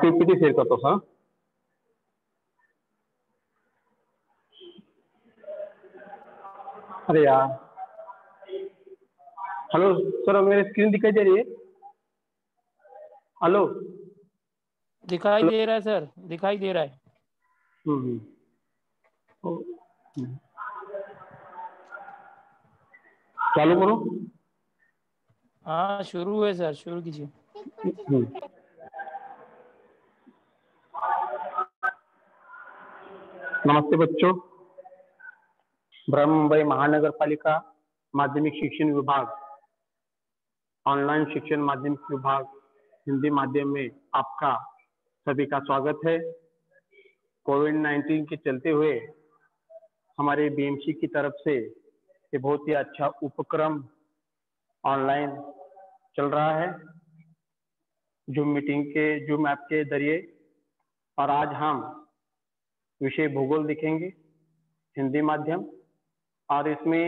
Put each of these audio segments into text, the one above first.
PPT share करतो sir. अरे यार, हेलो सर, मेरी स्क्रीन दिखाई दे रही है? हेलो, दिखाई दे रहा है सर, दिखाई दे रहा है. चालू करो. हाँ शुरू है सर, शुरू कीजिए. नमस्ते बच्चों. बृहन्मुंबई महानगर पालिका माध्यमिक शिक्षण विभाग, ऑनलाइन शिक्षण माध्यमिक विभाग हिंदी माध्यम में आपका सभी का स्वागत है. कोविड-19 के चलते हुए हमारे बीएमसी की तरफ से ये बहुत ही अच्छा उपक्रम ऑनलाइन चल रहा है, जूम ऐप के जरिए. और आज हम विषय भूगोल दिखेंगे, हिंदी माध्यम. और इसमें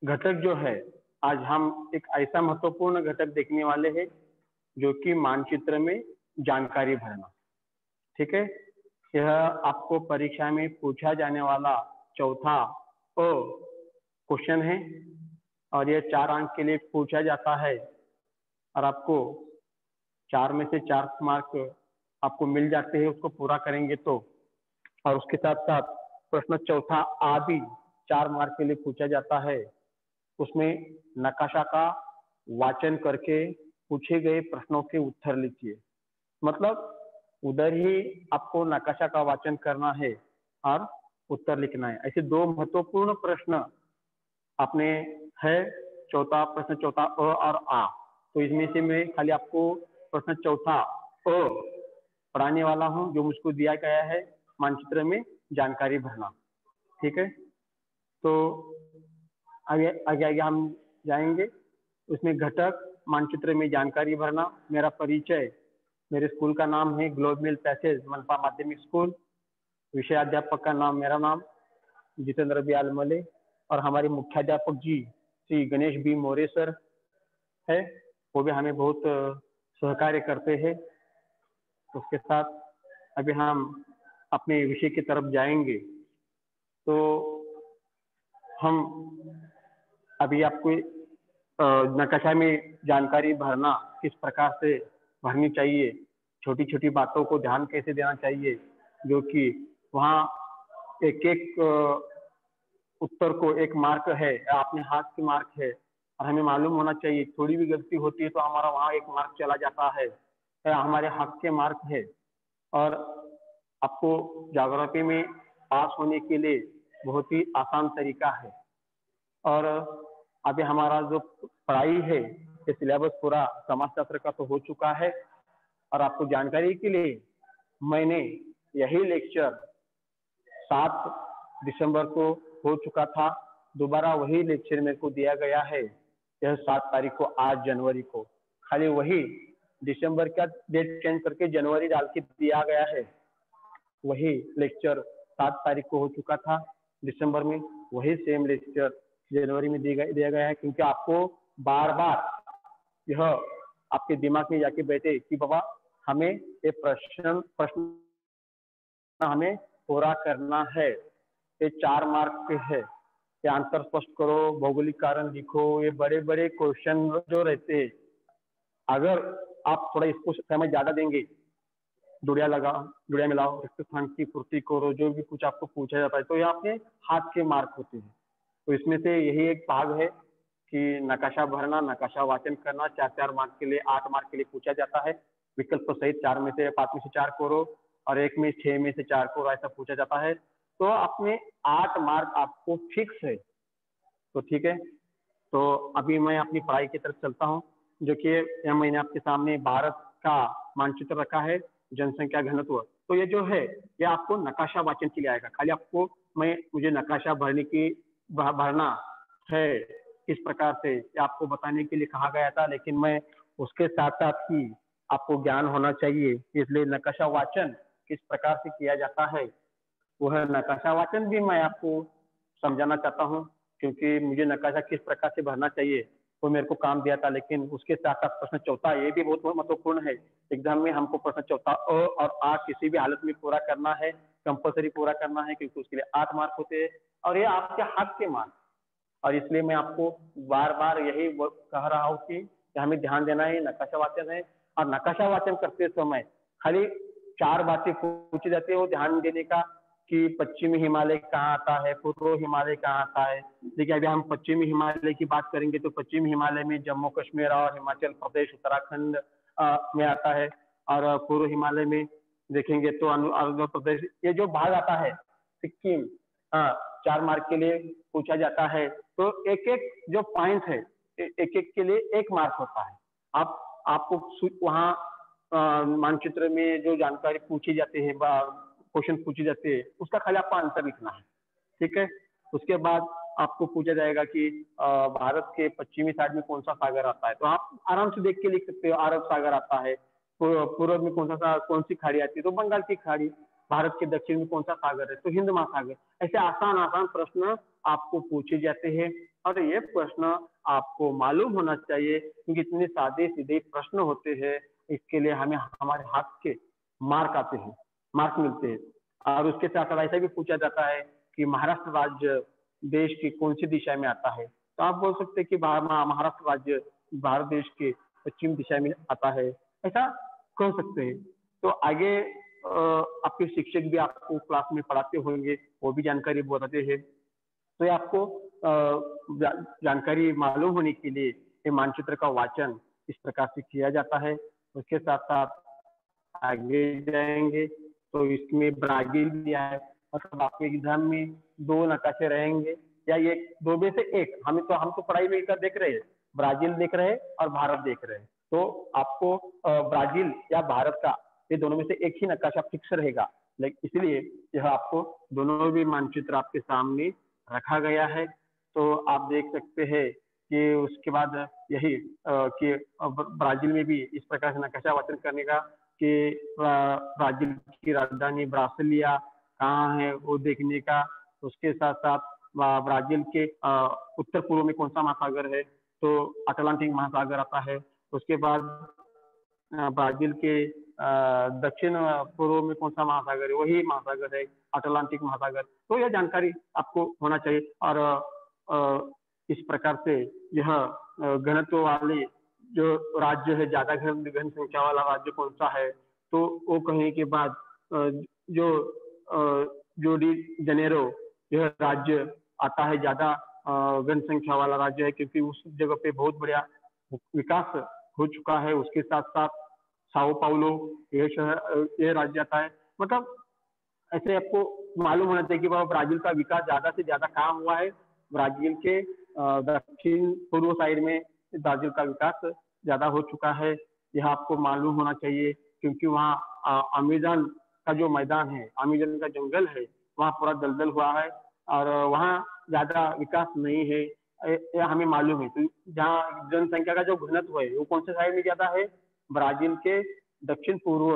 घटक जो है, आज हम एक ऐसा महत्वपूर्ण घटक देखने वाले हैं जो कि मानचित्र में जानकारी भरना. ठीक है, यह आपको परीक्षा में पूछा जाने वाला चौथा क्वेश्चन है और यह 4 अंक के लिए पूछा जाता है और आपको 4 में से 4 मार्क आपको मिल जाते हैं उसको पूरा करेंगे तो. और उसके साथ साथ प्रश्न चौथा आदि 4 मार्क के लिए पूछा जाता है. उसमें नकाशा का वाचन करके पूछे गए प्रश्नों के उत्तर लिखिए. मतलब उधर ही आपको नकाशा का वाचन करना है और उत्तर लिखना है. ऐसे 2 महत्वपूर्ण प्रश्न आपने है. चौथा प्रश्न चौथा और आ, तो इसमें से मैं खाली आपको प्रश्न चौथा पढ़ाने वाला हूं जो मुझको दिया गया है, मानचित्र में जानकारी भरना. ठीक है, तो आगे आगे आगे हम जाएंगे. उसमें घटक मानचित्र में जानकारी भरना, मेरा परिचय, मेरे स्कूल का नाम है ग्लोब मिल पैसेज मनपा माध्यमिक स्कूल. विषयाध्यापक का नाम, मेरा नाम जितेंद्र बी आलमले और हमारे मुख्याध्यापक जी श्री गणेश बी मौर्य सर है, वो भी हमें बहुत सहकार्य करते हैं. उसके साथ अभी हम अपने विषय की तरफ जाएंगे. तो हम अभी आपको नकाशा में जानकारी भरना किस प्रकार से भरनी चाहिए, छोटी छोटी बातों को ध्यान कैसे देना चाहिए, जो कि वहाँ एक एक उत्तर को 1 मार्क है, अपने हाथ की मार्क है और हमें मालूम होना चाहिए. थोड़ी भी गलती होती है तो हमारा वहाँ 1 मार्क चला जाता है, हमारे हाथ के मार्क है. और आपको ज्योग्राफी में पास होने के लिए बहुत ही आसान तरीका है. और अभी हमारा जो पढ़ाई है, ये सिलेबस पूरा समाजशास्त्र का तो हो चुका है. और आपको जानकारी के लिए मैंने यही लेक्चर 7 दिसंबर को हो चुका था, दोबारा वही लेक्चर मेरे को दिया गया है. यह 7 तारीख को, आज जनवरी को, खाली वही दिसंबर का डेट चेंज करके जनवरी डाल के दिया गया है. वही लेक्चर 7 तारीख को हो चुका था दिसंबर में, वही सेम लेक्चर जनवरी में दिया गया है. क्योंकि आपको बार बार यह आपके दिमाग में जाके बैठे कि बाबा हमें ये प्रश्न हमें पूरा करना है. ये 4 मार्क के है. ये आंसर स्पष्ट करो, भौगोलिक कारण लिखो, ये बड़े बड़े क्वेश्चन जो रहते हैं, अगर आप थोड़ा इसको समय ज्यादा देंगे, जुड़िया लगाओ, जुड़िया मिलाओ, रिक्त स्थान की पूर्ति करो, जो भी कुछ आपको पूछा जाता है तो ये आपके हाथ के मार्क होते हैं. तो इसमें से यही एक भाग है कि नकाशा भरना, नकाशा वाचन करना. 4-4 मार्क के लिए, 8 मार्क के लिए पूछा जाता है. विकल्प सहित 4 में से 5 में से 4 करो और 1 में 6 में से 4 करो, ऐसा पूछा जाता है. तो अपने 8 मार्क आपको फिक्स है. तो ठीक है, तो अभी मैं अपनी पढ़ाई की तरफ चलता हूँ, जो कि यह मैंने आपके सामने भारत का मानचित्र रखा है, जनसंख्या घनत्व. तो ये जो है, ये आपको नकाशा वाचन के लिए आएगा. खाली आपको मुझे नकाशा भरना है किस प्रकार से, आपको बताने के लिए कहा गया था, लेकिन मैं उसके साथ साथ ही आपको ज्ञान होना चाहिए, इसलिए नकाशा वाचन किस प्रकार से किया जाता है वो है नकाशा वाचन भी मैं आपको समझाना चाहता हूँ, क्योंकि मुझे नकाशा किस प्रकार से भरना चाहिए वो मेरे को काम दिया था। लेकिन उसके साथ साथ प्रश्न चौथा ये भी बहुत महत्वपूर्ण है। एग्जाम में हमको प्रश्न चौथा अ और आ किसी भी हालत में पूरा करना है, कंपलसरी पूरा करना है, क्योंकि उसके लिए 8 मार्क होते हैं और ये आपके हक के मार्क। और इसलिए मैं आपको बार बार यही कह रहा हूँ कि हमें ध्यान देना है, नकाशा वाचन है। और नकाशा वाचन करते समय खाली 4 बातें पूछी जाती है, वो ध्यान देने का कि पश्चिमी हिमालय कहाँ आता है, पूर्व हिमालय कहाँ आता है। देखिए अभी हम पश्चिमी हिमालय की बात करेंगे तो पश्चिमी हिमालय में जम्मू कश्मीर और हिमाचल प्रदेश उत्तराखंड में आता है। और पूर्व हिमालय में देखेंगे तो आंध्र प्रदेश, ये जो भाग आता है सिक्किम, हाँ 4 मार्क के लिए पूछा जाता है। तो एक एक जो पॉइंट है एक एक के लिए 1 मार्क होता है। आपको वहाँ मानचित्र में जो जानकारी पूछी जाती है, क्वेश्चन पूछे जाते हैं, उसका खाली आपको आंसर लिखना है, ठीक है। उसके बाद आपको पूछा जाएगा कि भारत के पश्चिमी साइड में कौन सा सागर आता है, तो आप आराम से देख के लिख सकते हो। अरब सागर आता है। पूर्व में कौन सी खाड़ी आती है, तो बंगाल की खाड़ी। भारत के दक्षिण में कौन सा सागर है, तो हिंद महासागर। ऐसे आसान आसान प्रश्न आपको पूछे जाते हैं और ये प्रश्न आपको मालूम होना चाहिए, क्योंकि इतने सादे सीधे प्रश्न होते हैं। इसके लिए हमें हमारे हाथ के मार्क आते हैं, मार्क मिलते हैं। और उसके साथ साथ ऐसा भी पूछा जाता है कि महाराष्ट्र राज्य देश की कौन सी दिशा में आता है, तो आप बोल सकते हैं कि महाराष्ट्र राज्य भारत देश के पश्चिम दिशा में आता है, ऐसा कह सकते हैं। तो आगे आपके शिक्षक भी आपको क्लास में पढ़ाते होंगे, वो भी जानकारी बताते हैं। तो ये आपको जानकारी मालूम होने के लिए ये मानचित्र का वाचन इस प्रकार से किया जाता है। उसके साथ साथ आगे जाएंगे तो इसमें ब्राजील दिया है, मतलब आपके एग्जाम में 2 नकाशे रहेंगे या ये 2 में से एक। हम तो पढ़ाई में कर देख रहे हैं, ब्राजील देख रहे हैं और भारत देख रहे हैं। तो आपको ब्राजील या भारत का ये दोनों में से एक ही नकाशा फिक्स रहेगा, लेकिन इसलिए यह आपको दोनों भी मानचित्र आपके सामने रखा गया है। तो आप देख सकते हैं कि उसके बाद यही कि ब्राजील में भी इस प्रकार से नकाशा वाचन करने का कि ब्राजील की राजधानी ब्रासिलिया कहाँ है वो देखने का। उसके साथ साथ ब्राजील के उत्तर पूर्व में कौन सा महासागर है, तो अटलांटिक महासागर आता है। उसके बाद ब्राजील के दक्षिण पूर्व में कौन सा महासागर है, वही महासागर है अटलांटिक महासागर। तो यह जानकारी आपको होना चाहिए। और इस प्रकार से यह घनत्व वाले जो राज्य है, ज्यादा घन संख्या वाला राज्य कौन सा है, तो वो कहने के बाद जो डी जनेरो यह राज्य आता है, ज्यादा घन संख्या वाला राज्य है, क्योंकि उस जगह पे बहुत बढ़िया विकास हो चुका है। उसके साथ साथ साओ पाउलो यह राज्य आता है। मतलब ऐसे आपको मालूम होना चाहिए कि ब्राजील का विकास ज्यादा से ज्यादा कहाँ हुआ है। ब्राजील के दक्षिण पूर्व साइड में ब्राजील का विकास ज्यादा हो चुका है, यह आपको मालूम होना चाहिए, क्योंकि वहाँ अमेजन का जो मैदान है, अमेजन का जंगल है, वहाँ पूरा दलदल हुआ है और वहाँ ज्यादा विकास नहीं है, यह हमें मालूम है। तो जहाँ जनसंख्या का जो घनत्व है वो कौन से साइड में ज्यादा है, ब्राजील के दक्षिण पूर्व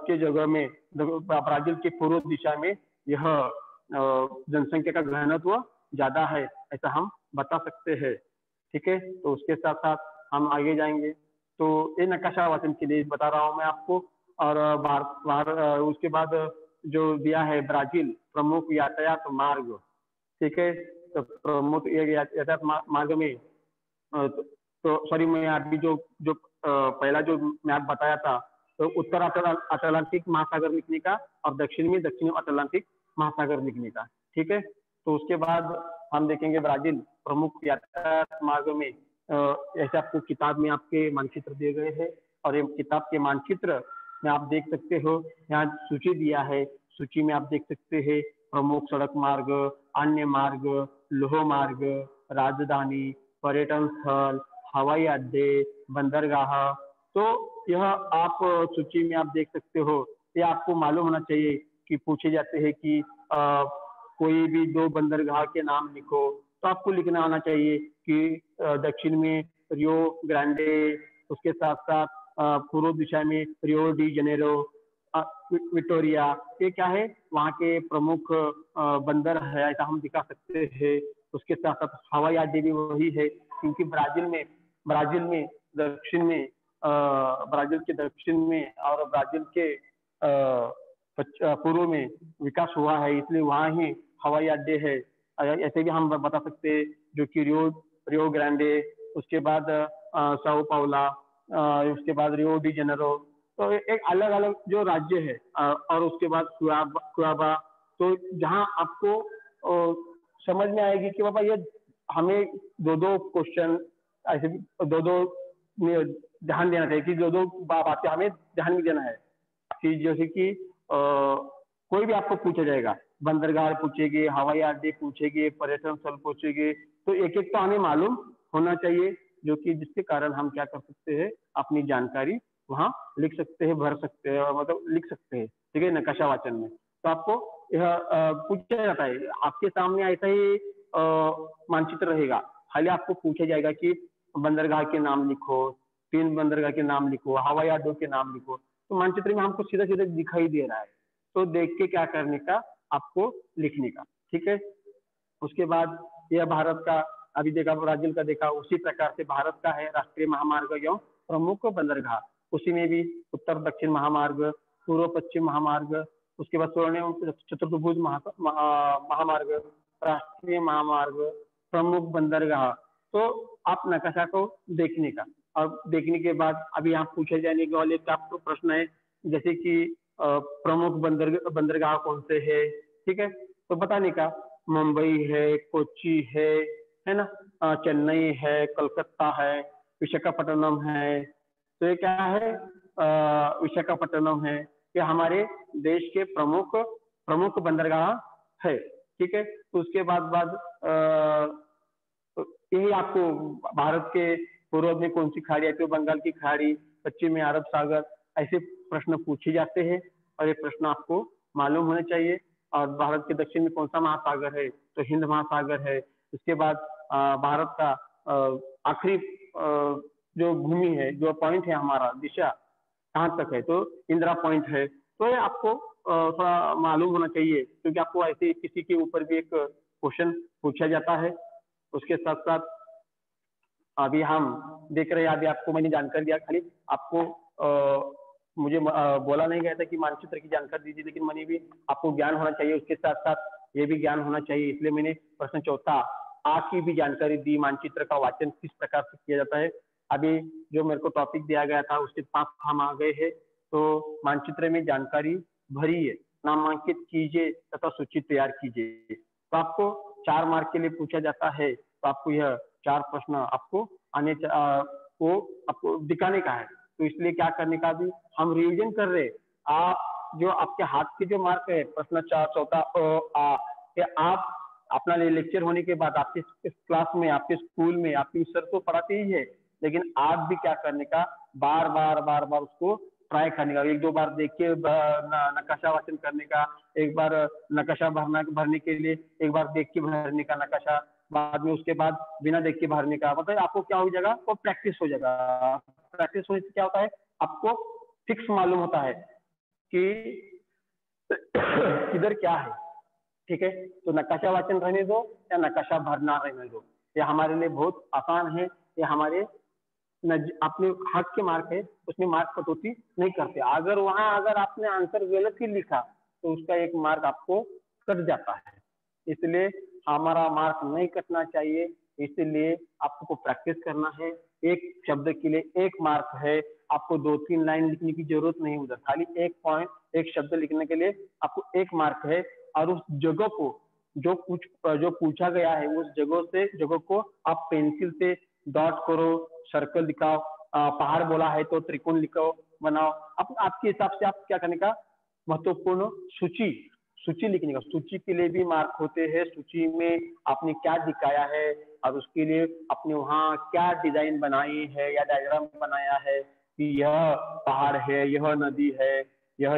के जगह में, ब्राजील के पूर्व दिशा में यह जनसंख्या का घनत्व ज्यादा है, ऐसा हम बता सकते हैं, ठीक है। तो उसके साथ साथ हम आगे जाएंगे। तो ये नकाशा वाचन के लिए बता रहा हूँ मैं आपको। और उसके बाद जो दिया है ब्राजील प्रमुख यातायात मार्ग, ठीक है। तो प्रमुख यातायात मार्ग में तो सॉरी, मैं अभी जो पहला जो मैप बताया था, तो उत्तर अटलांटिक महासागर लिखने का और दक्षिण में दक्षिण अटलांटिक महासागर लिखने का, ठीक है। तो उसके बाद हम देखेंगे ब्राजील प्रमुख यातायात मार्ग में। ऐसे आपको किताब में आपके मानचित्र दिए गए हैं और ये किताब के मानचित्र में आप देख सकते हो, यहाँ सूची दिया है। सूची में आप देख सकते हैं प्रमुख सड़क मार्ग, अन्य मार्ग, लौह मार्ग, राजधानी, पर्यटन स्थल, हवाई अड्डे, बंदरगाह। तो यह आप सूची में आप देख सकते हो। ये आपको मालूम होना चाहिए कि पूछे जाते हैं कि कोई भी 2 बंदरगाह के नाम लिखो, तो आपको लिखना आना चाहिए कि दक्षिण में रियो ग्रांडे, उसके साथ साथ पूर्व दिशा में रियो डी जनेरो, विक्टोरिया, ये क्या है वहाँ के प्रमुख बंदर है, ऐसा हम दिखा सकते हैं। उसके साथ साथ हवाई अड्डे भी वही है, क्योंकि ब्राजील में दक्षिण में ब्राजील के दक्षिण में और ब्राजील के पूर्व में विकास हुआ है, इसलिए वहाँ ही हवाई अड्डे है। ऐसे भी हम बता सकते हैं, जो कि रियो ग्रांडे, उसके बाद साओ पाउला, उसके बाद रियो डी जेनेरो, तो एक अलग अलग जो राज्य है, और उसके बाद क्यूआबा। तो जहाँ आपको समझ में आएगी कि बाबा ये हमें दो दो क्वेश्चन ऐसे दो दो ध्यान देना चाहिए कि दो दो बातें हमें ध्यान में देना है कि जैसे कि कोई भी आपको पूछा जाएगा, बंदरगाह पूछेगी, हवाई अड्डे पूछेगी, पर्यटन स्थल पूछेगी, तो एक एक तो हमें मालूम होना चाहिए, जो कि जिसके कारण हम क्या कर सकते हैं, अपनी जानकारी वहाँ लिख सकते हैं, भर सकते हैं, मतलब लिख सकते हैं, ठीक है, नक्शा वाचन में। तो आपको यह पूछा जाता है, आपके सामने ऐसा ही मानचित्र रहेगा, खाली आपको पूछा जाएगा कि बंदरगाह के नाम लिखो, 3 बंदरगाह के नाम लिखो, हवाई अड्डों के नाम लिखो। तो मानचित्र में हमको सीधा सीधा दिखाई दे रहा है, तो देख के क्या करने का, आपको लिखने का, ठीक है। उसके बाद यह भारत का, अभी देखा ब्राजील का देखा, उसी प्रकार से भारत का है राष्ट्रीय महामार्ग एवं प्रमुख बंदरगाह। उसी में भी उत्तर दक्षिण महामार्ग, पूर्व पश्चिम महामार्ग, उसके बाद स्वर्ण चतुर्भुज महामार्ग, राष्ट्रीय महामार्ग, प्रमुख बंदरगाह। तो आप नक्शा को देखने का, और देखने के बाद अभी यहाँ पूछे जाने वाले प्रश्न है, जैसे कि प्रमुख बंदरगाह कौन से है, ठीक है, तो बताने का, मुंबई है, कोच्चि है ना, चेन्नई है, कलकत्ता है, विशाखापट्टनम है। तो ये क्या है, विशाखापट्टनम है, ये हमारे देश के प्रमुख बंदरगाह है, ठीक है। तो उसके बाद यही आपको भारत के पूर्व में कौन सी खाड़ी आती है, बंगाल की खाड़ी, पश्चिम में अरब सागर, ऐसे प्रश्न पूछे जाते हैं, और ये प्रश्न आपको मालूम होने चाहिए। और भारत के दक्षिण में कौन सा महासागर है, तो हिंद महासागर है। उसके बाद भारत का आखिरी जो भूमि है, जो पॉइंट है हमारा दिशा कहाँ तक है, तो इंदिरा पॉइंट है। तो ये आपको थोड़ा मालूम होना चाहिए, क्योंकि आपको ऐसे किसी के ऊपर भी एक क्वेश्चन पूछा जाता है। उसके साथ साथ अभी हम देख रहे हैं, अभी आपको मैंने जानकारी दिया, खाली आपको मुझे बोला नहीं गया था कि मानचित्र की जानकारी दीजिए, लेकिन मैंने भी आपको ज्ञान होना चाहिए, उसके साथ साथ ये भी ज्ञान होना चाहिए, इसलिए मैंने प्रश्न चौथा आ की भी जानकारी दी, मानचित्र का वाचन किस प्रकार से किया जाता है। अभी जो मेरे को टॉपिक दिया गया था उसके 5 हम आ गए हैं। तो मानचित्र में जानकारी भरिए, नामांकित कीजिए तथा सूची तैयार कीजिए। तो आपको 4 मार्क के लिए पूछा जाता है, तो आपको यह 4 प्रश्न आपको आपको दिखाने का है। तो इसलिए क्या करने का, भी हम रिवीजन कर रहे, आप जो आपके हाथ के जो मार्क है, प्रश्न 4 चौथा आप अपना लेक्चर होने के बाद आपके इस क्लास में, आपके स्कूल में आपके सर तो पढ़ाते ही है, लेकिन आप भी क्या करने का, बार बार उसको ट्राई करने का, 1-2 बार देख के नक्शा वाचन करने का, एक बार नक्शा भरने के लिए एक बार देख के भरने का नक्शा, बाद में उसके बाद बिना देख के भरने का, मतलब आपको क्या हो जाएगा, वो प्रैक्टिस हो जाएगा। प्रैक्टिस होने से क्या होता है, आपको फिक्स मालूम होता है कि किधर क्या है, ठीक है। तो नक्शा वाचन रहने दो या नक्शा भरना रहने दो, ये हमारे लिए बहुत आसान है। ये हमारे अपने हक के मार्क है, उसमें मार्क कटौती नहीं करते। अगर आपने आंसर गलत ही लिखा तो उसका 1 मार्क आपको कट जाता है, इसलिए हमारा मार्क नहीं कटना चाहिए। इसलिए आपको प्रैक्टिस करना है, एक शब्द के लिए 1 मार्क है, आपको 2-3 लाइन लिखने की जरूरत नहीं, उधर खाली 1 पॉइंट, 1 शब्द लिखने के लिए आपको 1 मार्क है। और उस जगह को जो पूछा गया है, उस जगह को आप पेंसिल से डॉट करो, सर्कल दिखाओ, पहाड़ बोला है तो त्रिकोण लिखो, बनाओ। आपके हिसाब से आप क्या करने का, महत्वपूर्ण सूची लिखने का। सूची के लिए भी मार्क होते हैं, सूची में आपने क्या दिखाया है और उसके लिए आपने वहाँ क्या डिजाइन बनाई है या डायग्राम बनाया है कि यह पहाड़ है, यह नदी है, यह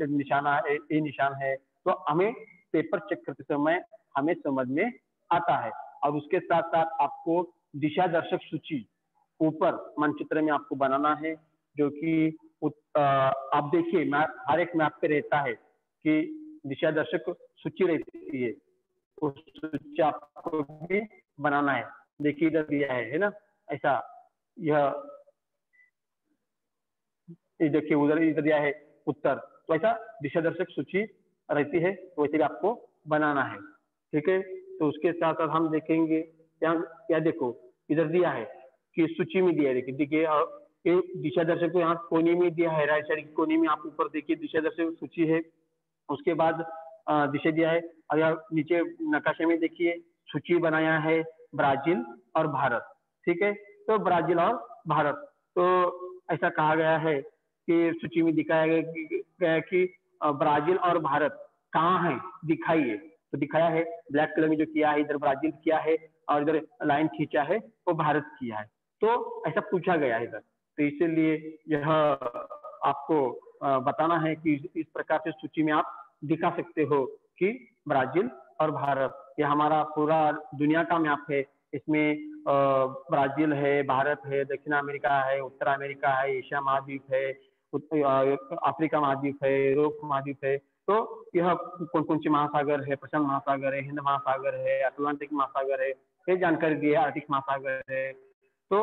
निशान है। तो हमें पेपर चेक करते समय हमें समझ में आता है। और उसके साथ साथ आपको दिशा दर्शक सूची ऊपर मानचित्र में आपको बनाना है। जो कि आप देखिए मैप, हर एक मैप पे रहता है कि दिशा दर्शक सूची रहती है, उस सूची आपको भी बनाना है। देखिए इधर दिया है ना, ऐसा यह देखिए उधर इधर दिया है उत्तर, तो ऐसा दिशा दर्शक सूची रहती है, तो वैसे भी आपको बनाना है। ठीक है, तो उसके साथ साथ हम देखेंगे यहाँ देखो इधर दिया है कि सूची में दिया है, देखिए देखिए ये दिशा दर्शक को यहाँ कोने में दिया है, राइट साइड के कोने में आप ऊपर देखिए दिशा दर्शक सूची है। उसके बाद दिशा दिया है, और यहाँ नीचे नकाशे में देखिए सूची बनाया है ब्राजील और भारत। ठीक है, तो ब्राजील और भारत, तो ऐसा कहा गया है कि सूची में दिखाया गया कि ब्राजील और भारत कहाँ है दिखाइए, तो दिखाया है ब्लैक कलर में जो किया है, इधर ब्राजील किया है और इधर लाइन खींचा है वो भारत किया है, तो ऐसा पूछा गया है इधर, तो इसीलिए यह आपको बताना है कि इस प्रकार से सूची में आप दिखा सकते हो कि ब्राजील और भारत, यह हमारा पूरा दुनिया का मैप है। इसमें ब्राजील है, भारत है, दक्षिण अमेरिका है, उत्तर अमेरिका है, एशिया महाद्वीप है, अफ्रीका महाद्वीप है, यूरोप महाद्वीप है, तो यह कौन कौन से महासागर है, प्रशांत महासागर है, हिंद महासागर है, अटलांटिक महासागर है, ये जानकारी दी है, आर्टिक महासागर है, तो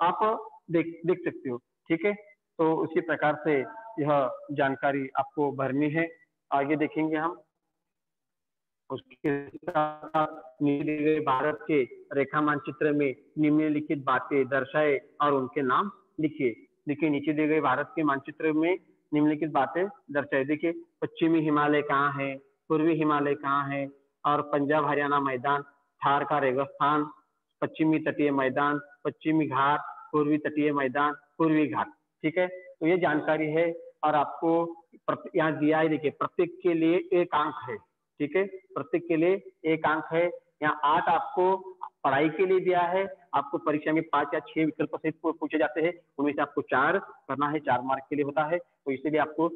आप देख सकते हो। ठीक है, तो उसी प्रकार से यह जानकारी आपको भरनी है। आगे देखेंगे हम, उसके साथ भारत के रेखा मानचित्र में निम्नलिखित बातें दर्शाए और उनके नाम लिखिए। देखिए नीचे दिए गए भारत के मानचित्र में निम्नलिखित बातें दर्शाए। देखिए पश्चिमी हिमालय कहाँ है, पूर्वी हिमालय कहाँ है, और पंजाब हरियाणा मैदान, थार का रेगिस्तान, पश्चिमी तटीय मैदान, पश्चिमी घाट, पूर्वी तटीय मैदान, पूर्वी घाट। ठीक है, तो ये जानकारी है, और आपको यहाँ दिया है, देखिए प्रत्येक के लिए एक अंक है। ठीक है, प्रत्येक के लिए एक अंक है। यहाँ 8 आपको पढ़ाई के लिए दिया है, आपको परीक्षा में 5 या 6 विकल्प से पूछे जाते हैं, उनमें से आपको 4 करना है, 4 मार्क के लिए होता है, तो इसीलिए आपको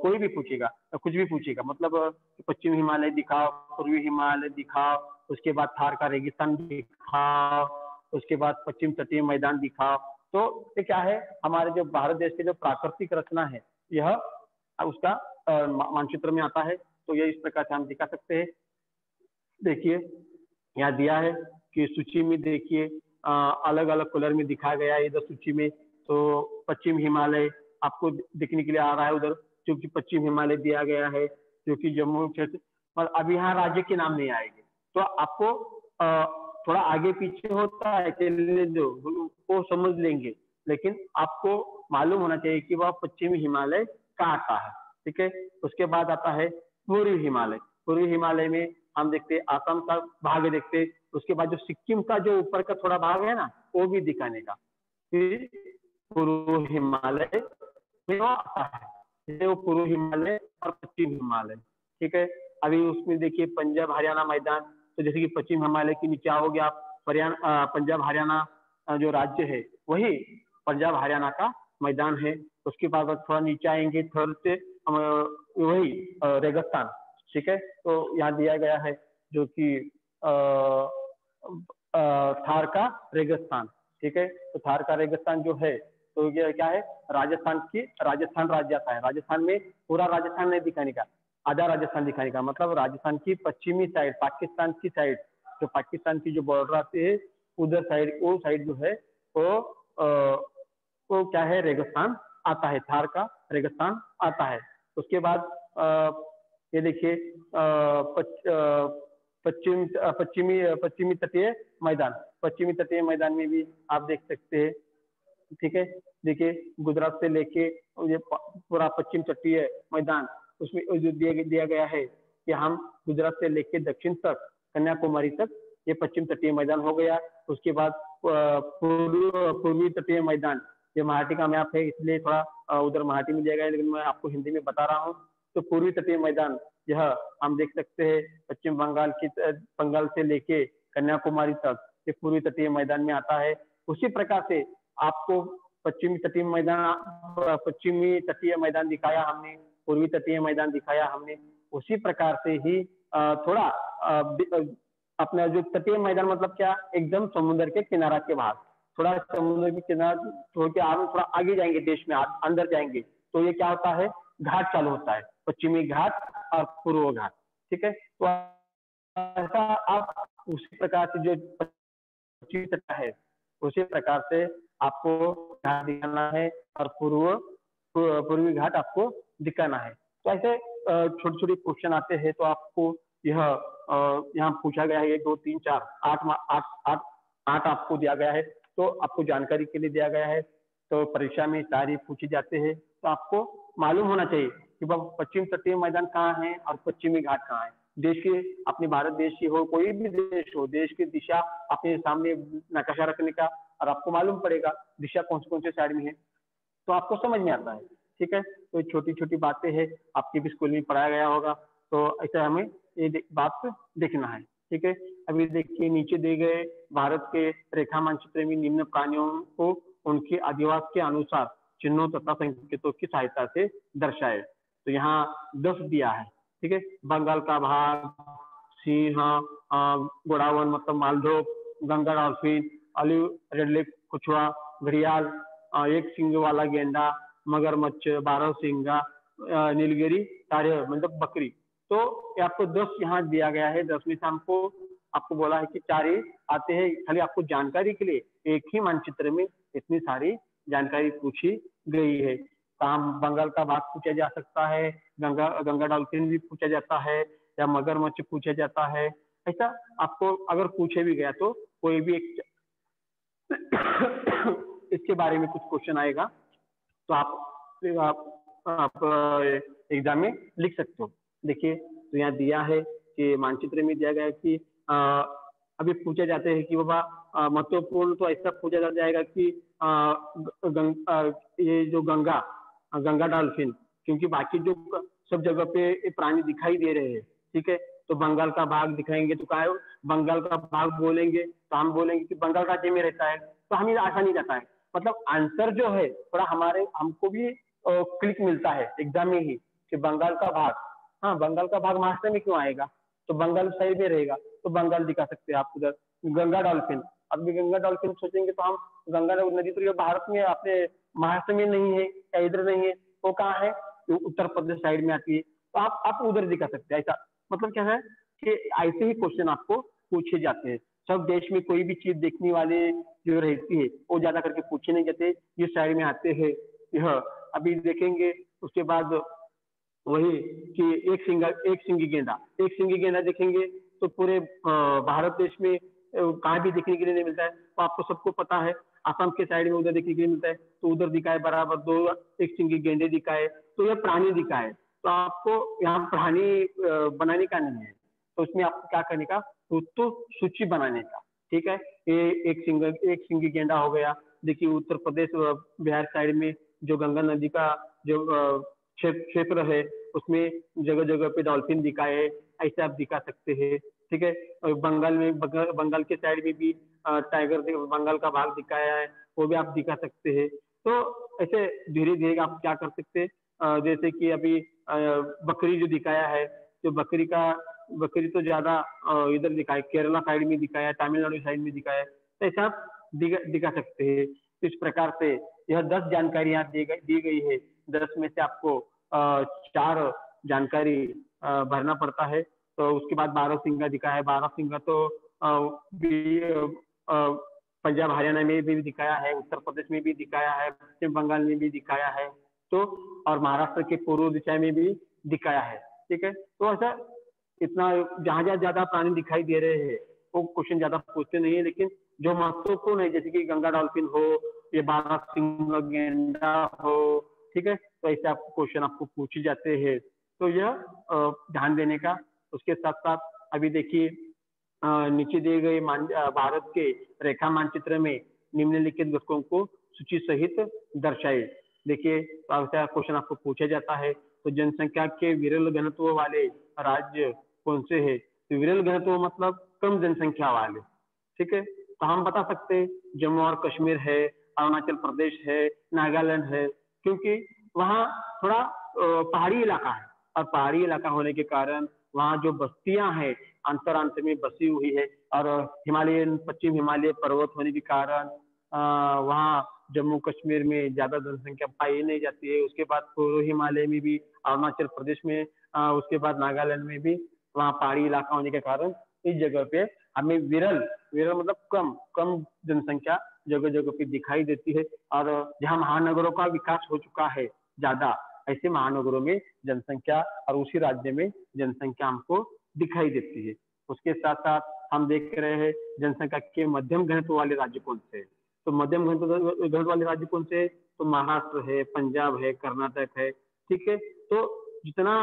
कोई भी पूछेगा, कुछ भी पूछेगा, मतलब पश्चिम हिमालय दिखाओ, पूर्वी हिमालय दिखाओ, उसके बाद थार का रेगिस्तान दिखाओ, उसके बाद पश्चिम तटीय मैदान दिखाओ, तो ये क्या है, हमारे जो भारत देश की जो प्राकृतिक रचना है, यह उसका मानचित्र में आता है, तो ये इस प्रकार से हम दिखा सकते हैं। देखिए यहाँ दिया है कि सूची में देखिए अलग अलग कलर में दिखाया गया है इधर सूची में, तो पश्चिम हिमालय आपको दिखने के लिए आ रहा है उधर, क्योंकि पश्चिम हिमालय दिया गया है, जो कि जम्मू क्षेत्र, और अब यहाँ राज्य के नाम नहीं आएंगे, तो आपको थोड़ा आगे पीछे होता है, जो वो समझ लेंगे, लेकिन आपको मालूम होना चाहिए कि वह पश्चिमी हिमालय कहाँ आता है। ठीक है, उसके बाद आता है पूर्वी हिमालय। पूर्वी हिमालय में हम देखते हैं आसाम का भाग देखते हैं, उसके बाद जो सिक्किम का जो ऊपर का थोड़ा भाग है ना, वो भी दिखाने का, फिर पूर्व हिमालय में आता है, वो पूर्व हिमालय और पश्चिम हिमालय। ठीक है, अभी उसमें देखिए पंजाब हरियाणा मैदान, तो जैसे कि पश्चिम हिमालय के नीचे आओगे आप, पंजाब हरियाणा जो राज्य है वही पंजाब हरियाणा का मैदान है। उसके बाद थोड़ा नीचे आएंगे, थोड़े से वही रेगिस्तान। ठीक है, तो यहाँ दिया गया है जो कि थार का रेगिस्तान। ठीक है, तो थार का रेगिस्तान जो है, तो ये क्या है, राजस्थान राज्य आता है। राजस्थान में पूरा राजस्थान नहीं दिखाने का, आधा राजस्थान दिखाने का, मतलब राजस्थान की पश्चिमी साइड, पाकिस्तान की साइड, जो पाकिस्तान की जो बॉर्डर आती है उधर साइड, वो साइड जो है वो क्या है, रेगिस्तान आता है, थार का रेगिस्तान आता है। उसके बाद ये देखिए पश्चिमी तटीय मैदान, पश्चिमी तटीय मैदान में भी आप देख सकते हैं। ठीक है, देखिए गुजरात से लेके ये पूरा पश्चिम तटीय मैदान, उसमें जो दिया गया है कि हम गुजरात से लेके दक्षिण तक, कन्याकुमारी तक, ये पश्चिम तटीय मैदान हो गया। उसके बाद पूर्वी तटीय मैदान, ये मराठी का मैप है इसलिए थोड़ा उधर मराठी में दिया गया है, लेकिन मैं आपको हिंदी में बता रहा हूँ। तो पूर्वी तटीय मैदान यह हम देख सकते हैं, पश्चिम बंगाल से लेके कन्याकुमारी तक, ये पूर्वी तटीय मैदान में आता है। उसी प्रकार से आपको पश्चिमी तटीय मैदान दिखाया हमने, पूर्वी तटीय मैदान दिखाया हमने। उसी प्रकार से ही थोड़ा अपना जो तटीय मैदान मतलब क्या, एकदम समुद्र के किनारा के भाग, थोड़ा समुद्र के किनारे छोड़ के आप थोड़ा आगे जाएंगे, देश में अंदर जाएंगे, तो ये क्या होता है, घाट चालू होता है, पश्चिमी घाट और पूर्व घाट। ठीक है, तो ऐसा आप उसी प्रकार से जो पश्चिमी तट है उसी प्रकार से आपको घाट दिखाना है और पूर्वी घाट आपको दिखाना है। तो ऐसे छोटे छोटे क्वेश्चन आते हैं, तो आपको यह यहाँ पूछा गया है, 1 2 3 4 8 आपको दिया गया है, तो आपको जानकारी के लिए दिया गया है। तो परीक्षा में सारी पूछे जाते हैं, तो आपको मालूम होना चाहिए कि पश्चिम तटीय मैदान कहाँ है और पश्चिमी घाट कहाँ है। देश के, अपने भारत देश की हो, कोई भी देश हो, देश की दिशा अपने सामने नक्शा रखने का, और आपको मालूम पड़ेगा दिशा कौन से साइड में है, तो आपको समझ में आता है। ठीक है, तो छोटी छोटी बातें हैं, आपके भी स्कूल में पढ़ाया गया होगा, तो ऐसा हमें ये बात देखना है। ठीक है, अभी देखिए नीचे दिए गए भारत के रेखा मानचित्र में निम्न प्राणियों को उनके अधिवास के अनुसार चिन्हों तथा संकेतों की सहायता से दर्शाए। तो यहाँ 10 दिया है। ठीक है, बंगाल का भाग, सिंह, गोडावन मतलब मालधोप, Ganga dolphin, olive ridley कछुआ, घड़ियाल, एक सिंग वाला गेंडा, मगरमच्छ, बारहसिंगा, नीलगिरी, तारे मतलब बकरी। तो आपको 10 यहाँ दिया गया है। 10 में से आपको बोला है कि 4 ही आते हैं। खाली आपको जानकारी के लिए एक ही मानचित्र में इतनी सारी जानकारी पूछी गई है। बंगाल का भाग पूछा जा सकता है, गंगा डॉल्फिन भी पूछा जाता है, या मगरमच्छ पूछा जाता है। ऐसा आपको अगर पूछे भी गया तो कोई भी एक इसके बारे में कुछ क्वेश्चन आएगा, तो आप एग्जाम में लिख सकते हो। देखिए, तो यहाँ दिया है कि मानचित्र में दिया गया है कि अभी पूछे जाते हैं कि बाबा महत्वपूर्ण, तो ऐसा पूछा जाएगा कि ये जो गंगा डॉल्फिन, क्योंकि बाकी जो सब जगह पे प्राणी दिखाई दे रहे हैं। ठीक है, तो बंगाल का भाग दिखाएंगे तो क्या है, बंगाल का भाग बोलेंगे तो हम बोलेंगे कि बंगाल राज्य में रहता है, तो हमें आसानी जाता है। मतलब आंसर जो है थोड़ा हमको भी क्लिक मिलता है एग्जाम में ही कि बंगाल का भाग, हाँ बंगाल का भाग महाराष्ट्र में क्यों आएगा, तो बंगाल साइड में रहेगा, तो बंगाल दिखा सकते हैं आप उधर। गंगा डॉल्फिन, अब भी गंगा डॉल्फिन सोचेंगे तो हम गंगा नदी तो भारत में अपने महाराष्ट्र में नहीं है या इधर नहीं है, वो कहाँ है, तो उत्तर प्रदेश साइड में आती है, तो आप उधर दिखा सकते हैं। ऐसा मतलब क्या है कि ऐसे ही क्वेश्चन आपको पूछे जाते हैं। सब देश में कोई भी चीज देखने वाले जो रहती है वो ज्यादा करके पूछे नहीं जाते, ये साइड में आते हैं। यह अभी देखेंगे, उसके बाद वही कि एक सिंगी गेंदा देखेंगे तो पूरे भारत देश में कहीं भी देखने के लिए नहीं मिलता है, तो आपको सबको पता है असम के साइड में उधर देखने के लिए मिलता है, तो उधर दिखाए बराबर 2 एक सिंगी गेंडे दिखाए, तो यह प्राणी दिखाए। तो आपको यहाँ प्राणी बनाने का नहीं है, तो उसमें आपको क्या करने का, तो सूची बनाने का। ठीक है, ये एक सिंगी गेंडा हो गया। देखिए उत्तर प्रदेश बिहार साइड में जो गंगा नदी का जो क्षेत्र है उसमें जगह जगह पे डॉल्फिन दिखाए, ऐसे आप दिखा सकते हैं। ठीक है, और बंगाल के साइड में भी टाइगर बंगाल का भाग दिखाया है, वो भी आप दिखा सकते हैं। तो ऐसे धीरे धीरे आप क्या कर सकते हैं, जैसे कि अभी बकरी जो दिखाया है, तो बकरी तो ज्यादा इधर दिखाया, केरला साइड में दिखाया, तमिलनाडु साइड में दिखाया, तो ऐसे आप दिखा सकते हैं। इस प्रकार से यह 10 जानकारियां दी गई है। 10 में से आपको 4 जानकारी भरना पड़ता है। तो उसके बाद बारहसिंगा दिखाया है, बारहसिंगा तो पंजाब हरियाणा में भी दिखाया है, उत्तर प्रदेश में भी दिखाया है, पश्चिम बंगाल में भी दिखाया है, तो और महाराष्ट्र के पूर्व दिशा में भी दिखाया है। ठीक है, तो ऐसा इतना जहां जहां ज्यादा प्राणी दिखाई दे रहे हैं वो क्वेश्चन ज्यादा पूछते नहीं है, लेकिन जो महत्वपूर्ण है जैसे कि गंगा डॉल्फिन हो, ये बारहसिंगा गेंडा हो, ठीक है, तो ऐसे आपको क्वेश्चन आपको पूछे जाते हैं। तो यह ध्यान देने का। उसके साथ साथ अभी देखिए नीचे दिए गए भारत के रेखा मानचित्र में निम्नलिखित घटकों को सूची सहित दर्शाए। देखिए ऐसा क्वेश्चन आपको पूछा जाता है, तो जनसंख्या के विरल घनत्व वाले राज्य कौन से है, तो विरल घनत्व मतलब कम जनसंख्या वाले। ठीक है, तो हम बता सकते हैं जम्मू और कश्मीर है, अरुणाचल प्रदेश है, नागालैंड है, क्योंकि वहाँ थोड़ा पहाड़ी इलाका है, और पहाड़ी इलाका होने के कारण वहाँ जो बस्तियां हैं अंतरांत में बसी हुई है, और हिमालयन पश्चिम हिमालय पर्वत होने के कारण वहाँ जम्मू कश्मीर में ज्यादा जनसंख्या पाई नहीं जाती है। उसके बाद पूर्व हिमालय में भी, अरुणाचल प्रदेश में, उसके बाद नागालैंड में भी वहाँ पहाड़ी इलाका होने के कारण इस जगह पे हमें विरल विरल मतलब कम कम जनसंख्या जगह जगह पे दिखाई देती है। और जहाँ महानगरों का विकास हो चुका है ज्यादा, ऐसे महानगरों में जनसंख्या और उसी राज्य में जनसंख्या हमको दिखाई देती है। उसके साथ साथ हम देख रहे हैं जनसंख्या के मध्यम घनत्व वाले राज्य कौन से हैं। तो मध्यम घनत्व वाले राज्य कौन से हैं? तो महाराष्ट्र है, पंजाब है, कर्नाटक है। ठीक है, तो जितना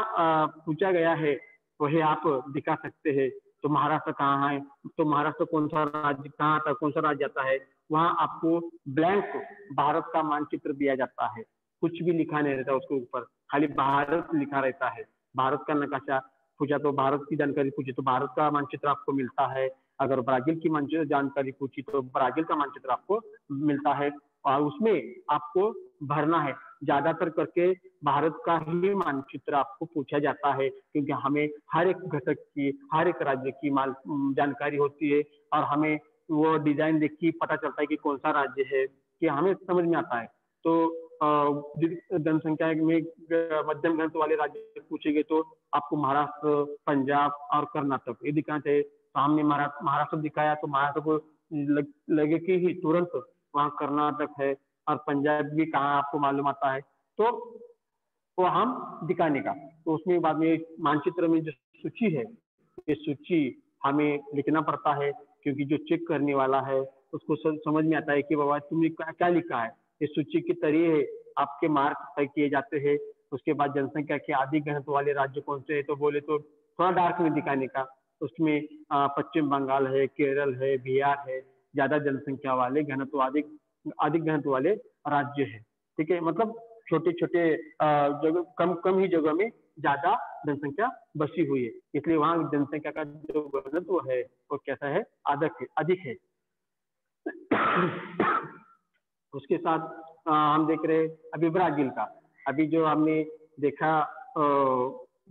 पूछा गया है वही आप दिखा सकते हैं। तो महाराष्ट्र कहाँ है, तो महाराष्ट्र कौन सा राज्य, कहाँ आता, कौन सा राज्य आता है, वहाँ आपको ब्लैंक भारत का मानचित्र दिया जाता है। कुछ भी लिखा नहीं रहता उसके ऊपर, खाली भारत लिखा रहता है। भारत का नकाशा पूछा तो भारत की जानकारी पूछी तो भारत का मानचित्र आपको मिलता है। अगर ब्राजील की मानचित्र जानकारी पूछी तो ब्राजील का मानचित्र आपको मिलता है। और उसमें आपको भरना है। ज्यादातर करके भारत का ही मानचित्र आपको पूछा जाता है, क्योंकि हमें हर एक घटक की, हर एक राज्य की जानकारी होती है। और हमें वो डिजाइन देख के पता चलता है कि कौन सा राज्य है, कि हमें समझ में आता है। तो जनसंख्या में मध्यम घनत्व वाले राज्य पूछेंगे तो आपको महाराष्ट्र, पंजाब और कर्नाटक ये दिखाना चाहिए। तो हमने महाराष्ट्र दिखाया तो महाराष्ट्र को लगे कि ही तुरंत वहाँ कर्नाटक है और पंजाब भी कहाँ आपको मालूम आता है, तो वो हम दिखाने का। तो उसमें बाद में मानचित्र में जो सूची है, ये सूची हमें लिखना पड़ता है, क्योंकि जो चेक करने वाला है उसको समझ में आता है कि बाबा तुमने क्या लिखा है। इस सूची के जरिए आपके मार्क तय किए जाते हैं। उसके बाद जनसंख्या के अधिक घनत्व वाले राज्य कौन से है, तो बोले तो थोड़ा डार्क में दिखाने का। उसमें पश्चिम बंगाल है, केरल है, बिहार है, ज्यादा जनसंख्या वाले घनत्व अधिक घनत्व वाले राज्य है। ठीक है, मतलब छोटे छोटे जगह, कम ही जगह में ज्यादा जनसंख्या बसी हुई है, इसलिए वहां जनसंख्या का जो घनत्व है वो कैसा है, अधिक है। उसके साथ हम देख रहे हैं अभी ब्राजील का। अभी जो हमने देखा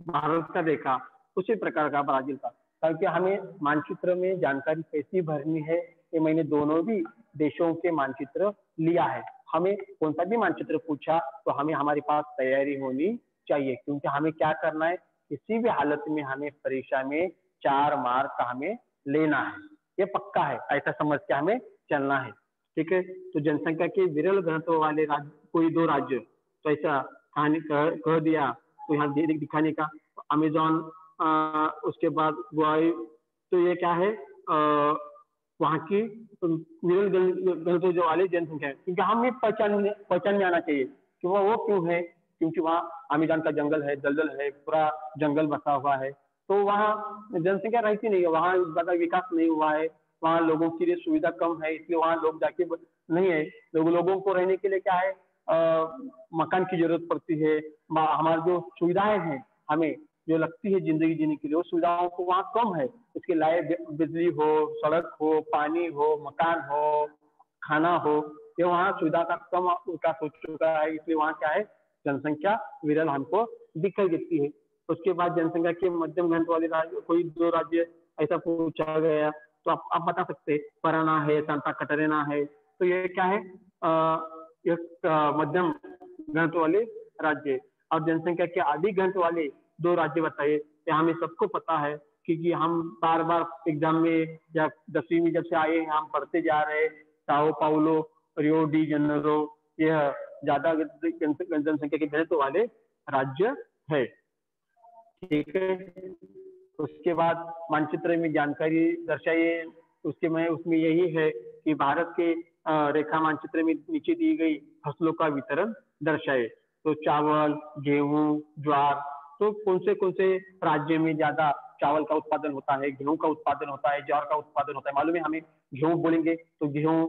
भारत का देखा, उसी प्रकार का ब्राजील का। क्योंकि हमें मानचित्र में जानकारी कैसी भरनी है, ये मैंने दोनों भी देशों के मानचित्र लिया है। हमें कौन सा भी मानचित्र पूछा तो हमें हमारे पास तैयारी होनी चाहिए, क्योंकि हमें क्या करना है, किसी भी हालत में हमें परीक्षा में 4 मार्क हमें लेना है, ये पक्का है। ऐसा समझ के हमें चलना है। ठीक है, तो जनसंख्या के विरल घनत्व वाले राज्य, कोई 2 राज्य, तो ऐसा कह दिया तो यहाँ दिखाने का। अमेजोन, उसके बाद वायु, तो ये क्या है, वहाँ की विरल घनत्व जो वाली जनसंख्या है, क्योंकि हमें पहचान में आना चाहिए कि वो क्यों है। क्योंकि वहाँ अमेजोन का जंगल है, दलदल है, पूरा जंगल बसा हुआ है, तो वहाँ जनसंख्या रहती नहीं है, वहाँ ज्यादा विकास नहीं हुआ है, वहाँ लोगों के लिए सुविधा कम है, इसलिए वहाँ लोग जाके नहीं है। लोगों को रहने के लिए क्या है, मकान की जरूरत पड़ती है। हमारी जो सुविधाएं हैं, हमें जो लगती है जिंदगी जीने के लिए, वो सुविधाओं को वहाँ कम है। इसके लायक बिजली हो, सड़क हो, पानी हो, मकान हो, खाना हो, ये वहाँ सुविधा का कम विकास हो चुका है, इसलिए वहाँ क्या है, जनसंख्या विरल हमको दिखाई देती है। उसके बाद जनसंख्या के मध्यम घनत्व वाले राज्य, कोई 2 राज्य ऐसा पूछा गया, तो आप बता सकते हैं, पराना है, सांता कटरीना है, तो ये क्या है, मध्यम घनत्व वाले राज्य। और जनसंख्या के अधिक घनत्व वाले 2 राज्य बताइए। हमें सबको पता है, क्योंकि हम बार बार एग्जाम में या 10वीं में जब से आए हम पढ़ते जा रहे हैं, Sao Paulo, Rio de Janeiro, यह ज्यादा जनसंख्या के घनत्व वाले राज्य है। ठीक है, उसके बाद मानचित्र में जानकारी दर्शाइए। उसमें यही है कि भारत के रेखा मानचित्र में नीचे दी गई फसलों का वितरण दर्शाए। तो चावल, गेहूं, ज्वार, तो कौन से राज्य में ज्यादा चावल का उत्पादन होता है, गेहूं का उत्पादन होता है, ज्वार का उत्पादन होता है। मालूम है, हमें गेहूं बोलेंगे तो गेहूं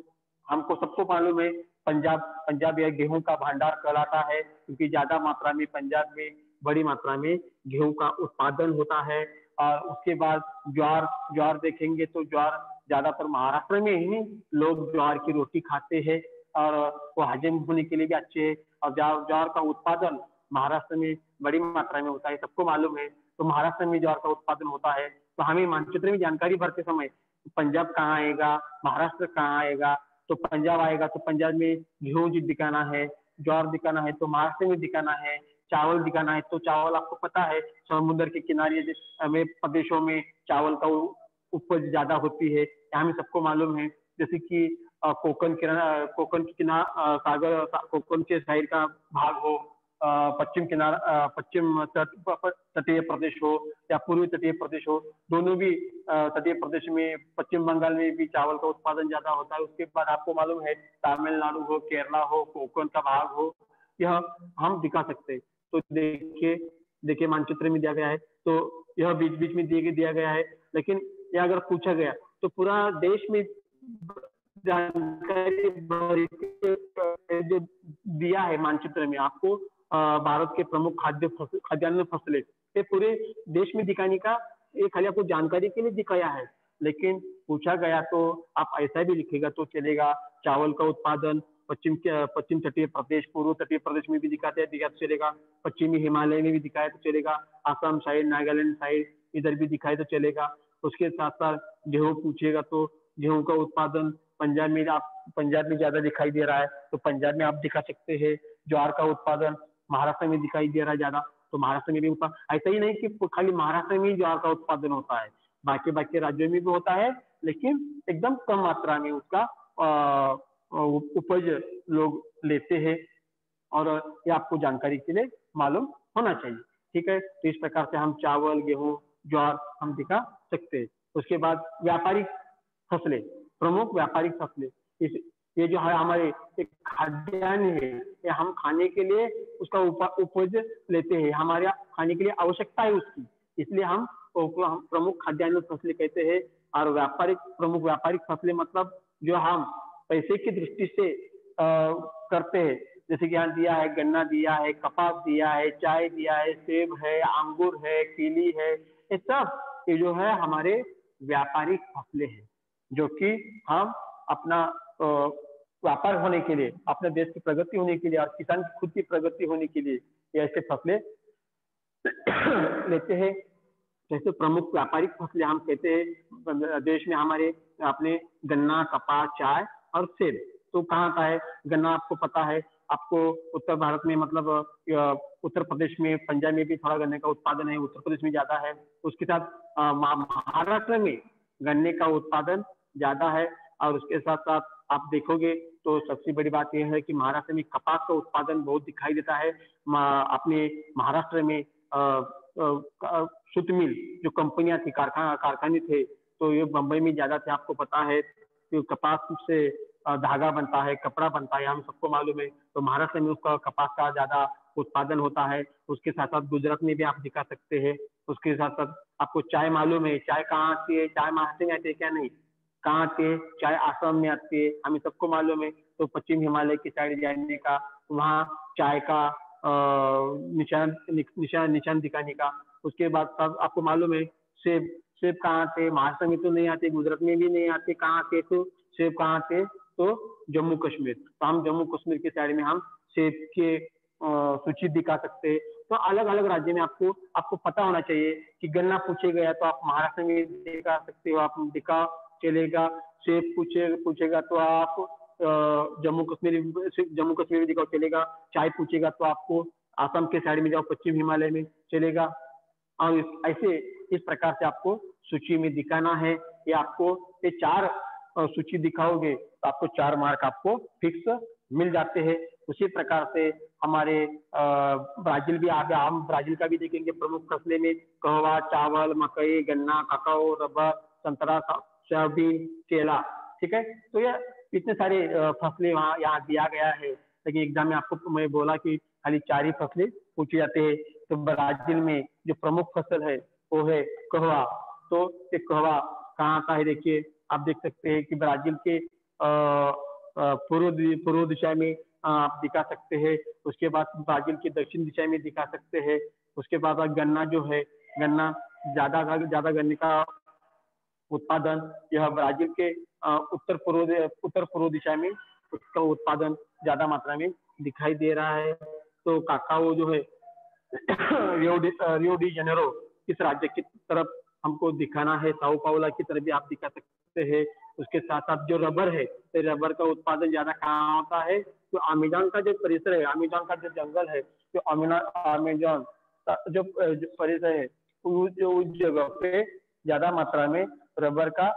हमको सबको मालूम है, पंजाब यह गेहूं का भंडार कहलाता है, क्योंकि ज्यादा मात्रा में पंजाब में बड़ी मात्रा में गेहूं का उत्पादन होता है। और उसके बाद ज्वार देखेंगे तो ज्वार ज्यादातर महाराष्ट्र में ही लोग ज्वार की रोटी खाते हैं, और वो हजम होने के लिए भी अच्छे है। और ज्वार का उत्पादन महाराष्ट्र में बड़ी मात्रा में होता है, सबको मालूम है। तो महाराष्ट्र में ज्वार का उत्पादन होता है, तो हमें मानचित्र में जानकारी भरते समय पंजाब कहाँ आएगा, महाराष्ट्र कहाँ आएगा, तो पंजाब आएगा तो पंजाब में गेहूं जी दिखाना है, ज्वार दिखाना है तो महाराष्ट्र में दिखाना है, चावल दिखाना है तो चावल आपको पता है समुद्र के किनारे में प्रदेशों में चावल का उपज ज्यादा होती है, यहाँ में सबको मालूम है। जैसे कि कोकण के सागर कोकण के साइड का भाग हो, पश्चिम तटीय प्रदेश हो या पूर्वी तटीय प्रदेश हो, दोनों भी तटीय प्रदेश में पश्चिम बंगाल में भी चावल का उत्पादन ज्यादा होता है। उसके बाद आपको मालूम है तमिलनाडु हो, केरला हो, कोकण का भाग हो, यह हम दिखा सकते हैं। तो देखिए देखिए मानचित्र में दिया गया है, तो यह बीच बीच में दिया गया है। लेकिन यह अगर पूछा गया तो पूरा देश में जानकारी जो दिया है मानचित्र में आपको, भारत के प्रमुख खाद्यान्न फसलें ये पूरे देश में दिखाने का, ये खाली आपको जानकारी के लिए दिखाया है। लेकिन पूछा गया तो आप ऐसा भी लिखेगा तो चलेगा, चावल का उत्पादन पश्चिम तटीय प्रदेश, पूर्व तटीय प्रदेश में भी दिखाते दिखा तो चलेगा, पश्चिमी हिमालय में भी दिखाया तो चलेगा, आसाम साइड, नागालैंड साइड इधर भी दिखाए तो चलेगा। उसके साथ साथ गेहूं पूछेगा तो गेहूं का उत्पादन पंजाब में ज्यादा दिखाई दे रहा है तो पंजाब में आप दिखा सकते हैं। ज्वार का उत्पादन महाराष्ट्र में दिखाई दे रहा है ज्यादा, तो महाराष्ट्र में भी ऐसा ही नहीं कि खाली महाराष्ट्र में ही ज्वार का उत्पादन होता है, बाकी राज्यों में भी होता है, लेकिन एकदम कम मात्रा में उसका उपज लोग लेते हैं। और ये आपको जानकारी के लिए मालूम होना चाहिए। ठीक है, तो इस प्रकार से हम चावल, गेहूं, ज्वार हम दिखा सकते हैं। उसके बाद व्यापारिक फसलें, प्रमुख व्यापारिक फसलें, ये जो है हमारे एक खाद्यान्न है, ये हम खाने के लिए उसका उपज लेते हैं, हमारे खाने के लिए आवश्यकता है उसकी, इसलिए हम प्रमुख खाद्यान्न फसलें कहते हैं। और प्रमुख व्यापारिक फसलें मतलब जो हम पैसे की दृष्टि से करते हैं, जैसे कि यहाँ दिया है गन्ना दिया है, कपास दिया है, चाय दिया है, सेब है, अंगूर है, केली है, ये सब ये जो है हमारे व्यापारिक फसलें हैं, जो कि हम अपना व्यापार होने के लिए, अपने देश की प्रगति होने के लिए और किसान की खुद की प्रगति होने के लिए ये ऐसे फसलें लेते हैं। जैसे प्रमुख व्यापारिक फसलें हम कहते हैं देश में हमारे अपने गन्ना, कपास, चाय और सेब। तो कहाँ का है गन्ना? आपको पता है, आपको उत्तर भारत में मतलब उत्तर प्रदेश में, पंजाब में भी थोड़ा गन्ने का उत्पादन है, उत्तर प्रदेश में ज्यादा है। उसके साथ महाराष्ट्र में गन्ने का उत्पादन ज्यादा है। और उसके साथ साथ आप देखोगे तो सबसे बड़ी बात यह है कि महाराष्ट्र में कपास का उत्पादन बहुत दिखाई देता है। अपने महाराष्ट्र में सूत मिल जो कंपनियां थी, कारखाने थे, तो ये मुंबई में ज्यादा थे। आपको पता है कि कपास से धागा बनता है, कपड़ा बनता है, हम सबको मालूम है। तो महाराष्ट्र में उसका कपास का ज्यादा उत्पादन होता है। उसके साथ साथ गुजरात में भी आप दिखा सकते हैं। उसके साथ साथ आपको चाय मालूम है, चाय कहाँ आती है? चाय महाराष्ट्र में आती है क्या? नहीं, कहाँ आती है? चाय आसाम में आती है, हमें सबको मालूम है। तो पश्चिम हिमालय की साइड जाने का, वहाँ चाय का निशान दिखाने का। उसके बाद आपको मालूम है सेब, सेब कहाँ आते? महाराष्ट्र में तो नहीं आते, गुजरात में भी नहीं आते। कहाँ आते? तो सेब कहाँ आते? तो जम्मू कश्मीर। तो हम जम्मू कश्मीर के साइड में हम सेब के सूची दिखा सकते हैं। तो अलग अलग राज्य में आपको पता होना चाहिए कि गन्ना पूछे गया तो आप महाराष्ट्र में दिखा सकते हो, आप दिखा चलेगा। सेब पूछेगा तो आप जम्मू कश्मीर में दिखाओ चलेगा। चाय पूछेगा तो आपको आसाम के साइड में जाओ, पश्चिम हिमालय में चलेगा। और ऐसे इस प्रकार से आपको सूची में दिखाना है। ये आपको ये 4 सूची दिखाओगे तो आपको 4 मार्क आपको फिक्स मिल जाते हैं। उसी प्रकार से हमारे ब्राजील भी आ गया, हम ब्राजील का भी देखेंगे। प्रमुख फसलें में कहवा, चावल, मकई, गन्ना, ककाओ, रबर, संतरा, सोयाबीन, केला। ठीक है, तो ये इतने सारे फसलें यहाँ दिया गया है। लेकिन एग्जाम में आपको मैं बोला कि खाली 4 ही फसलें पूछी जाते हैं। तो ब्राजील में जो प्रमुख फसल है वो है कहवा। तो ये कहवा कहाँ का है? देखिए, आप देख सकते हैं कि ब्राजील के पूर्व दिशा में आप दिखा सकते हैं। उसके बाद ब्राजील के दक्षिण दिशा में दिखा सकते हैं। उसके बाद गन्ना जो है, गन्ना ज्यादा गन्ने का उत्पादन यह ब्राजील के उत्तर पूर्व दिशा में उसका उत्पादन ज्यादा मात्रा में दिखाई दे रहा है। तो काकाओ जो है रियो डी जेनेरो किस राज्य की तरफ हमको दिखाना है? साओ पाउला की तरफ भी आप दिखा सकते हैं। सकते हैं। उसके साथ साथ जो रबर है, तो रबर का उत्पादन ज्यादा कहाँ होता है, तो अमेजोन का जो परिसर है, अमेजोन का जो जंगल है, जो अमेजोन का जो परिसर है, उस जगह पे ज्यादा मात्रा में रबर का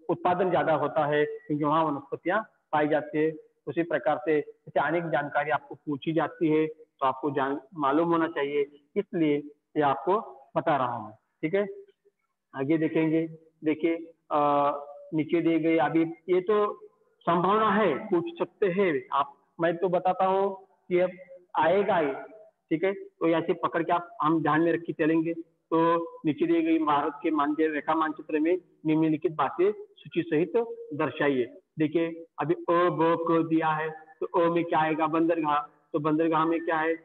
उत्पादन ज्यादा होता है, क्योंकि वहाँ वनस्पतियां पाई जाती है। उसी प्रकार से जैसे अनेक जानकारी आपको पूछी जाती है, तो आपको मालूम होना चाहिए, इसलिए ये आपको बता रहा हूँ। ठीक है, आगे देखेंगे। देखिए नीचे दिए गए, अभी ये तो संभावना है, पूछ सकते हैं आप, मैं तो बताता हूँ कि अब आएगा ही। ठीक है, तो ऐसे पकड़ के आप हम ध्यान में रख के चलेंगे। तो नीचे दी गई भारत के मानचित्र, रेखा मानचित्र में निम्नलिखित बातें सूची सहित दर्शाइए। देखिए अभी अ ब क दिया है, तो अ में क्या आएगा, बंदरगाह। तो बंदरगाह में क्या है,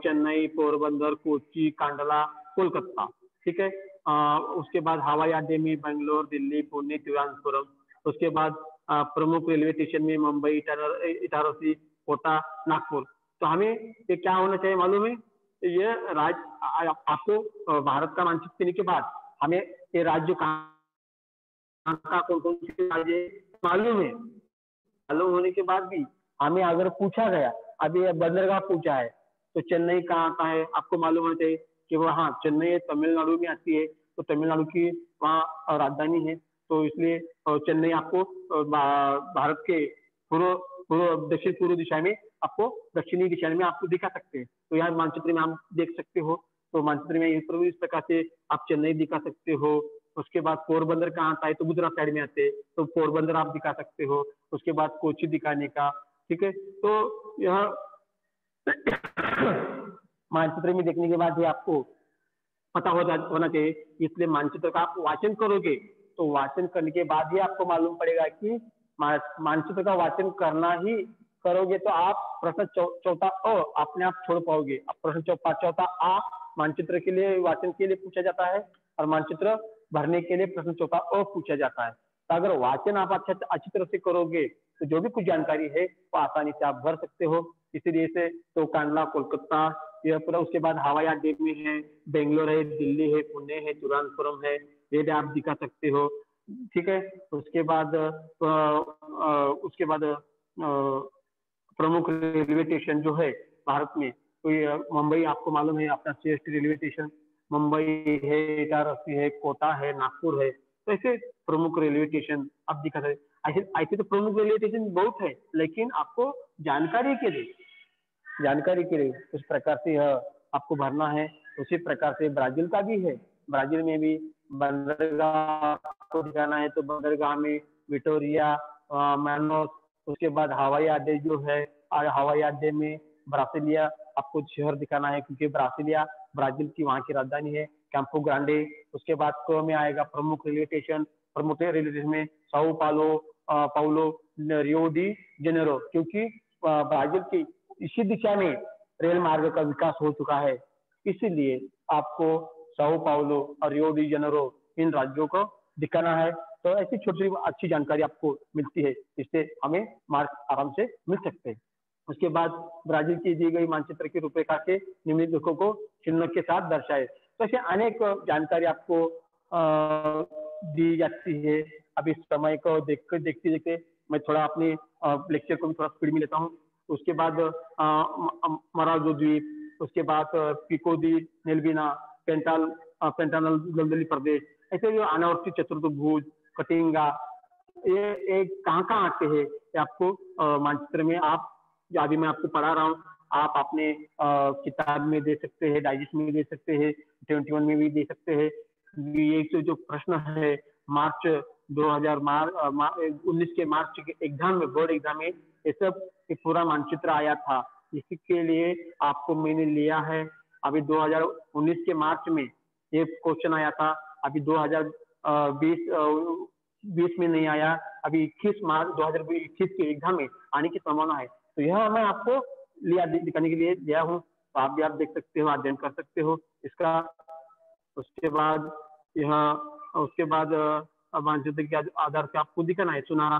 चेन्नई, पोरबंदर, कोच्चि, कांडला, कोलकाता। ठीक है, उसके बाद हवाई अड्डे में बेंगलोर, दिल्ली, पुणे, तिरुवनंतपुरम। उसके बाद प्रमुख रेलवे स्टेशन में मुंबई, इटारसी, कोटा, नागपुर। तो हमें ये क्या होना चाहिए मालूम है, ये राज्य आपको भारत का मानचित्र देने के बाद हमें ये राज्य कहाँ कौन कौन से राज्य मालूम है। मालूम होने के बाद भी हमें अगर पूछा गया, अभी बंदरगाह पूछा है, तो चेन्नई कहाँ आता है, आपको मालूम होना चाहिए कि वो हाँ चेन्नई तमिलनाडु में आती है, तो तमिलनाडु की वहाँ राजधानी है। तो इसलिए चेन्नई आपको भारत के पूर्व पूर्व दक्षिण पूर्व दिशा में, आपको दक्षिणी दिशा में आपको दिखा सकते हैं। तो यहाँ मानचित्र में आप देख सकते हो। तो मानचित्र में इस प्रकार से आप चेन्नई दिखा सकते हो। उसके बाद पोरबंदर कहाँ आता है, तो गुजरात साइड में आते हैं, तो पोरबंदर आप दिखा सकते हो। उसके बाद कोच्चि दिखाने का। ठीक है, तो यह मानचित्र में देखने के बाद ही आपको पता होना चाहिए। इसलिए मानचित्र का आप वाचन करोगे, तो वाचन करने के बाद ही आपको मालूम पड़ेगा कि मानचित्र का वाचन करना ही करोगे, तो आप प्रश्न चौथा अ अपने आप छोड़ पाओगे। प्रश्न चौथा आ मानचित्र के लिए वाचन के लिए पूछा जाता है, और मानचित्र भरने के लिए प्रश्न चौथा अ पूछा जाता है। तो अगर वाचन आप अच्छी तरह से करोगे, तो जो भी कुछ जानकारी है वो आसानी से आप भर सकते हो। इसीलिए से तो कांडला, कोलकाता, यह पूरा। उसके बाद हवाई अड्डे में है, बेंगलोर है, दिल्ली है, पुणे है, तिरुवनंतपुरम है, ये भी आप दिखा सकते हो। ठीक है, उसके बाद प्रमुख रेलवे स्टेशन जो है भारत में, तो ये मुंबई आपको मालूम है, अपना श्रेष्ठ रेलवे स्टेशन मुंबई है, इटारसी है, कोटा है, नागपुर है। तो ऐसे प्रमुख रेलवे स्टेशन आप दिखा सकते। ऐसे तो प्रमुख रेलवे स्टेशन बहुत है, लेकिन आपको जानकारी के लिए उस प्रकार से यह आपको भरना है। उसी प्रकार से ब्राजील का भी है, ब्राजील में भी बंदरगाह को दिखाना है, तो बंदरगाह में विक्टोरिया, मैनोस। उसके बाद हवाई अड्डे जो है, हवाई अड्डे में ब्रासिलिया आपको शहर दिखाना है, क्योंकि ब्रासिलिया ब्राजील की वहाँ की राजधानी है, कैंपो ग्रांडे। उसके बाद को में आएगा प्रमुख रेलवे स्टेशन में Sao Paulo, Rio de Janeiro, क्योंकि ब्राजील की इसी दिशा में रेल मार्ग का विकास हो चुका है। इसीलिए आपको साओ पाउलो और रियो डी जेनेरो इन राज्यों को दिखाना है। तो ऐसी छोटी अच्छी जानकारी आपको मिलती है, इससे हमें मार्क्स आराम से मिल सकते हैं। उसके बाद ब्राजील की दी गई मानचित्र की रूपरेखा के निम्नलिखितों को चिन्ह के साथ दर्शाए। तो ऐसे अनेक जानकारी आपको दी जाती है। अब इस समय को देखते देखते मैं थोड़ा अपने लेक्चर को भी थोड़ा स्पीड में लेता हूँ। उसके बाद मराजो द्वीप, उसके बाद पिको दी नेल्विना, पेंटानल दलदली प्रदेश, ऐसे जो अनावर्ती चतुर्भुज, कटिंगा, ये कहाँ कहाँ आते हैं, ये आपको मानचित्र में आप जो अभी मैं आपको पढ़ा रहा हूँ, आप अपने किताब में दे सकते हैं, डाइजेस्ट में दे सकते हैं, 21 में भी दे सकते हैं। ये जो प्रश्न है मार्च 2019 के मार्च के एग्जाम में, बोर्ड एग्जाम में ये सब पूरा मानचित्र आया था। इसके लिए आपको मैंने लिया है। अभी 2019 के मार्च में ये क्वेश्चन आया था, अभी 2020 में नहीं आया, अभी 21 मार्च 2021 के एग्जाम में आने की संभावना है। तो यह मैं आपको दिखाने के लिए दिया हूँ, तो आप भी आप देख सकते हो, अध्ययन कर सकते हो इसका। उसके बाद मानचित्र के आधार से आपको दिखाना है सुनहरा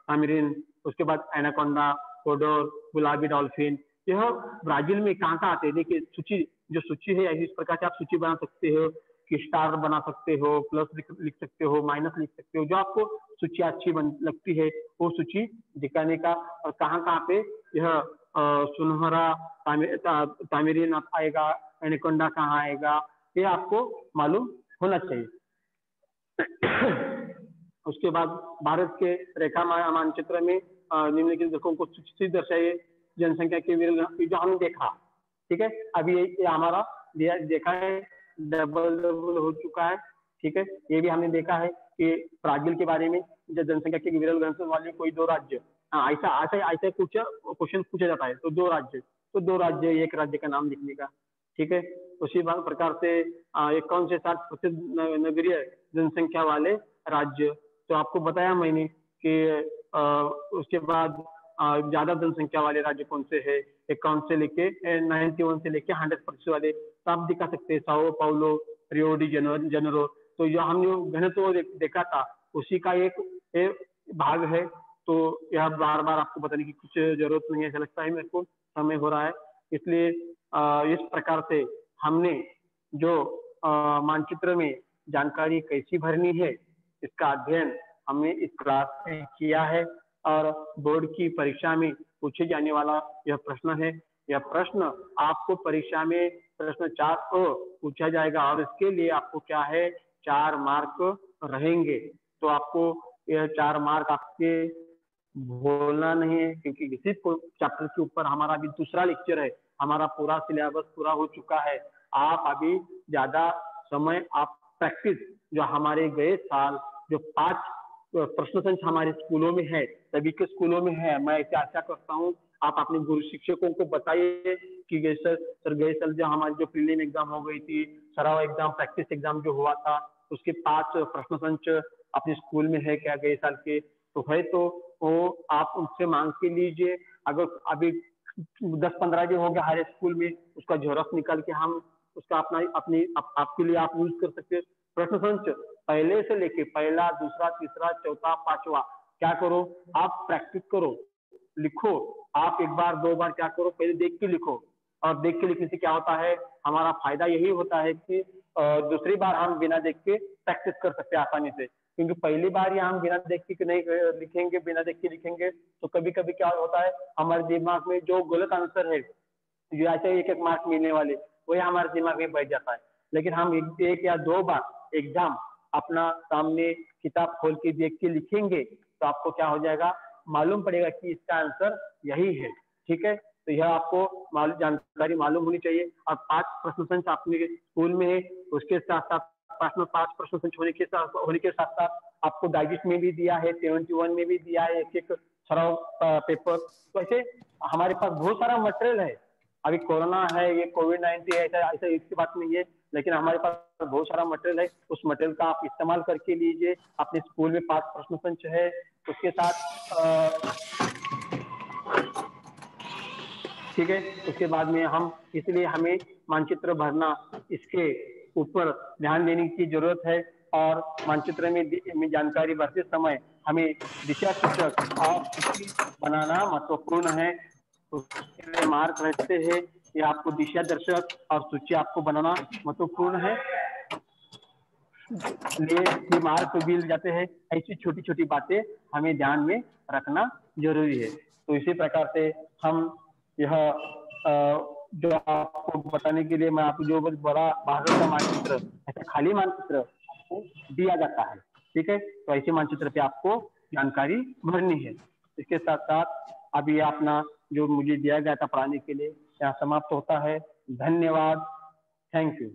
तामिरिन, उसके बाद एनाकोंडा, कोडोर, गुलाबी डॉल्फिन। यह ब्राजील में कहाँ कहाँ आते हैं, देखिए सूची है, इस प्रकार से आप सूची बना सकते हो। कि स्टार बना सकते हो, प्लस लिख सकते हो, माइनस लिख सकते हो, जो आपको सूची अच्छी लगती है वो सूची दिखाने का। और कहाँ कहाँ पे यह सुनहरा तामीरी नाथ आएगा, एनाकोंडा कहाँ आएगा, ये आपको मालूम होना चाहिए। उसके बाद भारत के रेखा मानचित्र में निम्नलिखित ग्रहों को सूची दर्शाइए जनसंख्या के विरल, जो हमने देखा, ठीक है। अभी ये हमारा देखा है, डबल डबल हो चुका है, ठीक है। ये भी हमने देखा है कि ब्राजील के बारे में जो जनसंख्या के विरल ग्रंथों वाले कोई दो राज्य, ऐसा ऐसा ऐसा कुछ क्वेश्चन पूछा जाता है, तो दो राज्य, तो दो राज्य, एक राज्य का नाम लिखने का, ठीक है। उसी प्रकार से एक कौन से 60% नगरीय जनसंख्या वाले राज्य, तो आपको बताया मैंने कि उसके बाद ज्यादा जनसंख्या वाले राज्य कौन से है, 51 से लेके 91 से लेके 100% वाले, तो आप दिखा सकते हैं Sao Paulo, Rio de Janeiro. तो जो हमने घनत्व देखा था उसी का एक भाग है, तो यह बार बार आपको बताने की कुछ जरूरत नहीं है, ऐसा लगता है मेरे को समय हो रहा है। इसलिए इस प्रकार से हमने जो मानचित्र में जानकारी कैसी भरनी है इसका अध्ययन हमने इस क्लास में किया है। और बोर्ड की परीक्षा में पूछे जाने वाला यह प्रश्न है, यह प्रश्न आपको परीक्षा में प्रश्न 4 को पूछा जाएगा और इसके लिए आपको क्या है, 4 मार्क रहेंगे। तो आपको यह 4 मार्क आपके बोलना नहीं है, क्योंकि इसी चैप्टर के ऊपर हमारा अभी दूसरा लेक्चर है, हमारा पूरा सिलेबस पूरा हो चुका है। आप अभी ज्यादा समय आप प्रैक्टिस, जो हमारे गए साल जो 5 प्रश्न संच हमारे स्कूलों में है, सभी के स्कूलों में है, मैं ऐसे आशा करता हूँ आप अपने गुरु शिक्षकों को बताइए कि गए साल जो हमारी जो प्रीलिम एग्जाम हो गई थी, सराव एग्जाम, प्रैक्टिस एग्जाम जो हुआ था, उसके 5 प्रश्न संच अपने स्कूल में है क्या गए साल के, तो है तो वो आप उनसे मांग के लीजिए। अगर अभी 10-15 जो हो गया हर स्कूल में, उसका झेरॉक्स निकाल के हम उसका आपके लिए आप यूज कर सकते हैं। प्रश्न संच पहले से लेके पहला, दूसरा, तीसरा, चौथा, 5वां क्या करो, आप प्रैक्टिस करो, लिखो। आप एक बार 2 बार क्या करो, पहले देख के लिखो, और देख के लिखने से क्या होता है, हमारा फायदा यही होता है कि दूसरी बार हम बिना देख के प्रैक्टिस कर सकते हैं आसानी से। क्योंकि पहली बार ही हम बिना देख के नहीं लिखेंगे, बिना देख के लिखेंगे तो कभी कभी क्या होता है, हमारे दिमाग में जो गलत आंसर है, जो ऐसे 1-1 मार्क मिलने वाले, वही हमारे दिमाग में बैठ जाता है। लेकिन हम एक या 2 बार एग्जाम अपना सामने किताब खोल के देख के लिखेंगे तो आपको क्या हो जाएगा, मालूम पड़ेगा कि इसका आंसर यही है, ठीक है। तो यह आपको जानकारी मालूम होनी चाहिए। और 5 प्रश्न संच आपने स्कूल में है, उसके साथ साथ 5 प्रश्न संच होने के साथ साथ आपको डाइजेस्ट में भी दिया है, 71 में भी दिया है, एक सराव पेपर। तो ऐसे हमारे पास बहुत सारा मटेरियल है। अभी कोरोना है, ये कोविड-19 है, ऐसा इसकी बात नहीं है, लेकिन हमारे पास बहुत सारा मटेरियल है। उस मटेरियल का आप इस्तेमाल करके लीजिए। अपने स्कूल में 5 प्रश्न संच है, उसके साथ ठीक है। उसके बाद में हम, इसलिए हमें मानचित्र भरना, इसके ऊपर ध्यान देने की जरूरत है। और मानचित्र में जानकारी भरते समय हमें दिशा सूचक और सूची बनाना महत्वपूर्ण है। उसके लिए मार्क रहते हैं, ये आपको दिशा दर्शक और सूची आपको बनाना महत्वपूर्ण है, ये मार्क मिल जाते हैं। ऐसी छोटी छोटी बातें हमें ध्यान में रखना जरूरी है। तो इसी प्रकार से हम यह जो आपको बताने के लिए मैं आपको जो बड़ा भारत का मानचित्र, ऐसा खाली मानचित्र आपको दिया जाता है, ठीक है। तो ऐसे मानचित्र पे आपको जानकारी भरनी है। इसके साथ साथ अभी अपना जो मुझे दिया गया था पढ़ाने के लिए यहाँ समाप्त होता है। धन्यवाद, थैंक यू।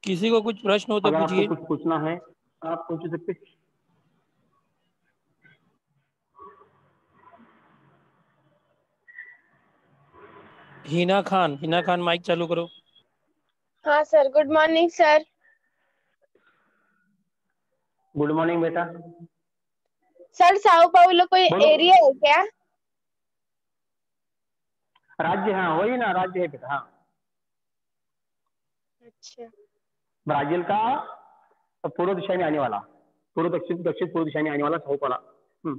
किसी को कुछ प्रश्न हो तो अगर पूछिए। आपको कुछ पूछना है आप पूछ सकते। हिना खान माइक चालू करो। हाँ sir, good morning sir. Good morning बेटा। सर साओ पाउलो कोई बोलो। एरिया है क्या? राज्य, हाँ वही ना, राज्य है बेटा। हाँ, अच्छा। ब्राजील का पूर्व दिशा में आने वाला, पूर्व दक्षिण पूर्व दिशा में आने वाला साओ पाउलो।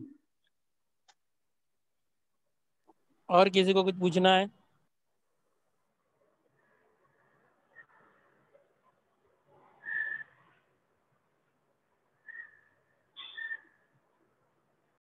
और किसी को कुछ पूछना है?